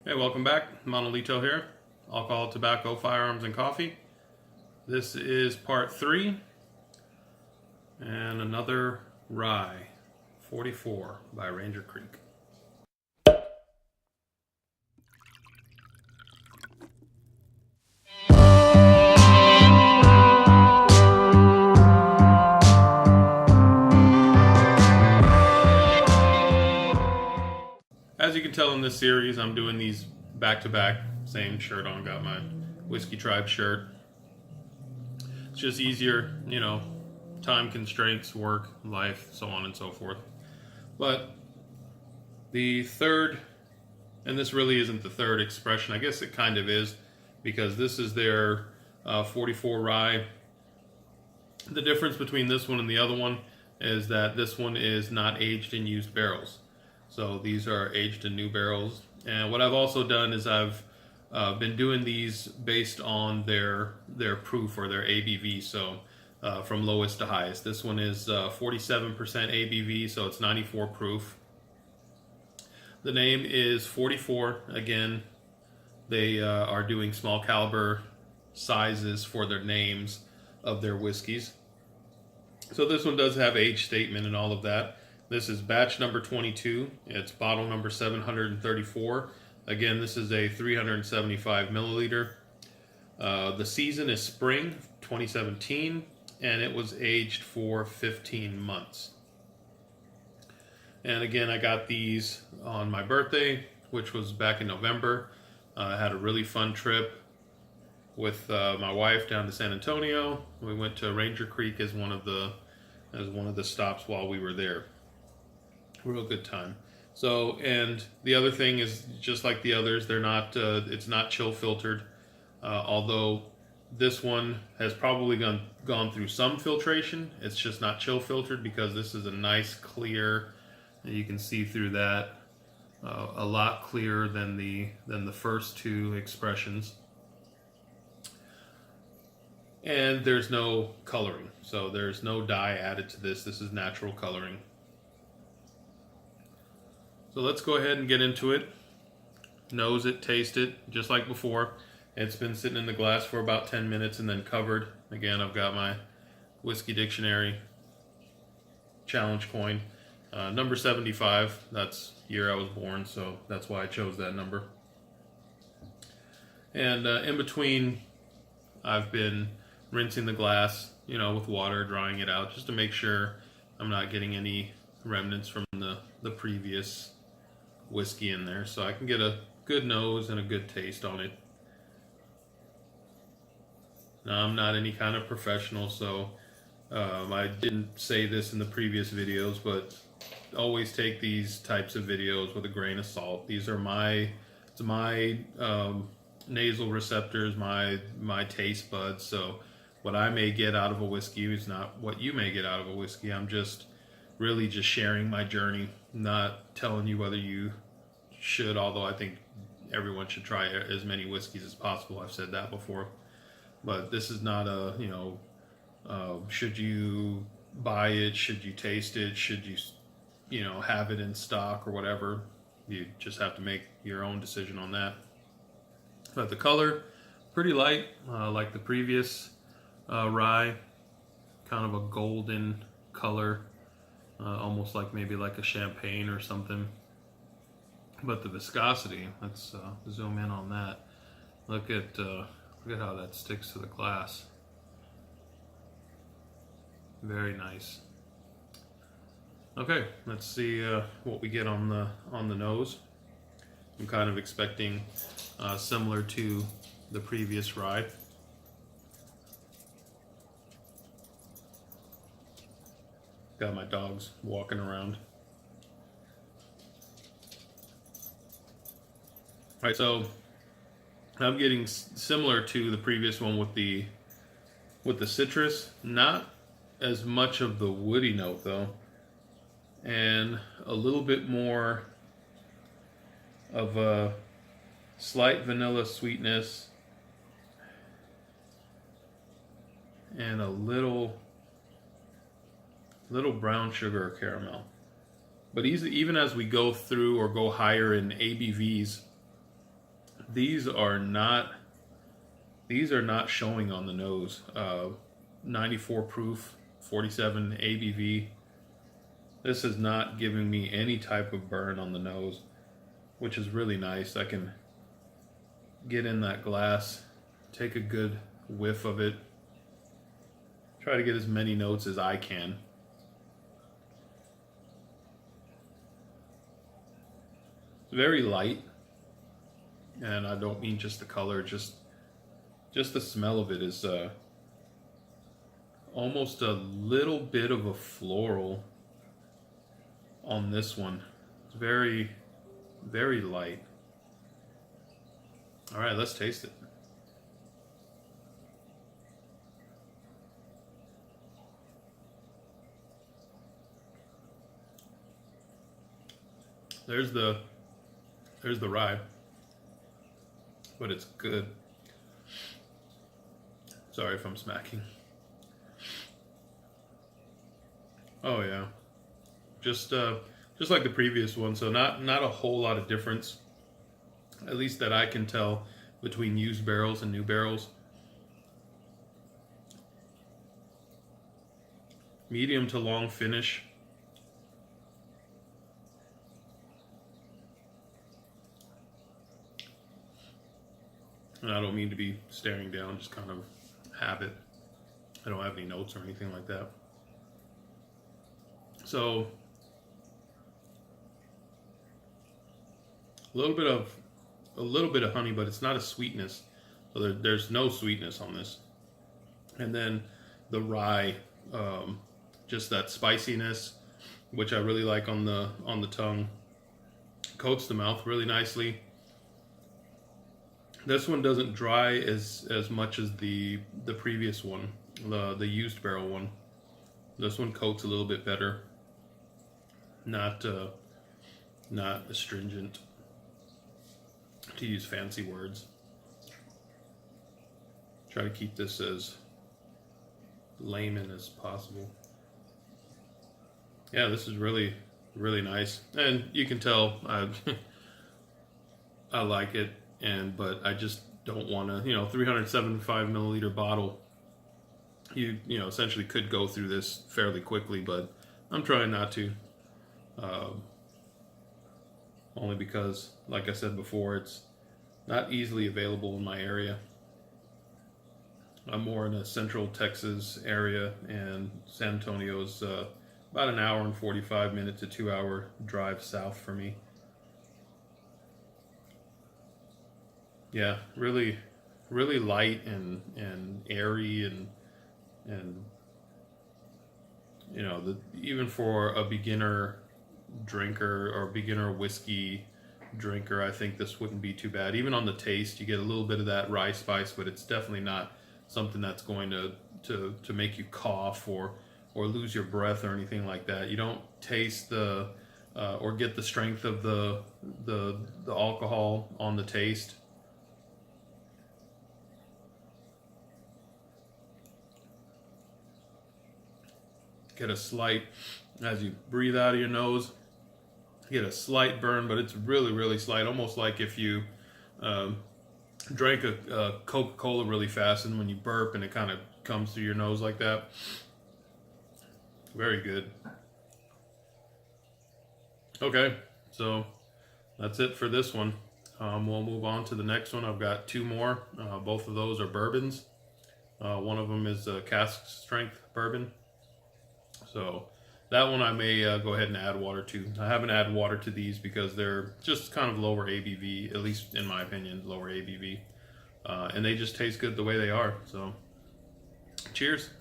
Hey, welcome back. Monolito here. Alcohol, tobacco, firearms, and coffee. This is part 3 and another rye, 44 by Ranger Creek. As you can tell in this series, I'm doing these back to back, same shirt on, got my Whiskey Tribe shirt. It's just easier, time constraints, work, life, so on and so forth. But the third, and this really isn't the third expression, I guess it kind of is, because this is their 44 rye. The difference between this one and the other one is that this one is not aged in used barrels. So these are aged in new barrels. And what I've also done is I've been doing these based on their proof or their ABV. So from lowest to highest. This one is 47% ABV, so it's 94 proof. The name is 44. Again, they are doing small caliber sizes for their names of their whiskeys. So this one does have age statement and all of that. This is batch number 22. It's bottle number 734. Again, this is a 375 milliliter. The season is spring 2017, and it was aged for 15 months. And again, I got these on my birthday, which was back in November. I had a really fun trip with my wife down to San Antonio. We went to Ranger Creek as one of the stops while we were there. Real good time. So, and the other thing is, just like the others, they're not. It's not chill filtered. Although this one has probably gone through some filtration. It's just not chill filtered because this is a nice clear. You can see through that a lot clearer than the first two expressions. And there's no coloring, so there's no dye added to this. This is natural coloring. So let's go ahead and get into it. Nose it, taste it, just like before. It's been sitting in the glass for about 10 minutes and then covered. Again, I've got my Whiskey Dictionary challenge coin. Number 75, that's the year I was born, so that's why I chose that number. And in between, I've been rinsing the glass, with water, drying it out, just to make sure I'm not getting any remnants from the previous whiskey in there, so I can get a good nose and a good taste on it. Now, I'm not any kind of professional, so I didn't say this in the previous videos, but always take these types of videos with a grain of salt. These are my nasal receptors, my taste buds. So what I may get out of a whiskey is not what you may get out of a whiskey. I'm just really just sharing my journey, not telling you whether you should, although I think everyone should try as many whiskeys as possible. I've said that before. But this is not a, should you buy it, should you taste it, should you, have it in stock or whatever. You just have to make your own decision on that. But the color, pretty light, like the previous rye, kind of a golden color, almost like maybe like a champagne or something. But the viscosity, let's zoom in on that. Look at how that sticks to the glass. Very nice. Okay, let's see what we get on the nose. I'm kind of expecting similar to the previous rye. Got my dogs walking around. All right, so I'm getting similar to the previous one with the citrus. Not as much of the woody note though, and a little bit more of a slight vanilla sweetness and a little brown sugar or caramel. But even as we go through or go higher in ABVs, These are not showing on the nose. 94 proof, 47 ABV. This is not giving me any type of burn on the nose, which is really nice. I can get in that glass, take a good whiff of it, try to get as many notes as I can. It's very light, and I don't mean just the color, just the smell of it is almost a little bit of a floral on this one. It's very, very light. All right, let's taste it. There's the rye, but it's good. Sorry if I'm smacking. Oh yeah, just like the previous one. So not a whole lot of difference, at least that I can tell, between used barrels and new barrels. Medium to long finish. And I don't mean to be staring down, just kind of habit. I don't have any notes or anything like that. So a little bit of honey, but it's not a sweetness. So there's no sweetness on this. And then the rye, just that spiciness, which I really like on the tongue, coats the mouth really nicely. This one doesn't dry as much as the previous one, the used barrel one. This one coats a little bit better. Not astringent, to use fancy words. Try to keep this as layman as possible. Yeah, this is really, really nice, and you can tell I like it. But I just don't want to, 375 milliliter bottle. You essentially could go through this fairly quickly, but I'm trying not to. Only because, like I said before, it's not easily available in my area. I'm more in a central Texas area, and San Antonio's about an hour and 45 minute to 2 hour drive south for me. Yeah, really, really light and airy and even for a beginner drinker or beginner whiskey drinker, I think this wouldn't be too bad. Even on the taste, you get a little bit of that rye spice, but it's definitely not something that's going to make you cough or lose your breath or anything like that. You don't taste the or get the strength of the alcohol on the taste. Get a slight, as you breathe out of your nose, get a slight burn, but it's really, really slight, almost like if you drank a Coca-Cola really fast, and when you burp and it kind of comes through your nose like that. Very good. Okay, so that's it for this one. We'll move on to the next one. I've got two more. Both of those are bourbons. One of them is a cask strength bourbon. So that one I may go ahead and add water to. I haven't added water to these because they're just kind of lower ABV, at least in my opinion, lower ABV. And they just taste good the way they are. So cheers.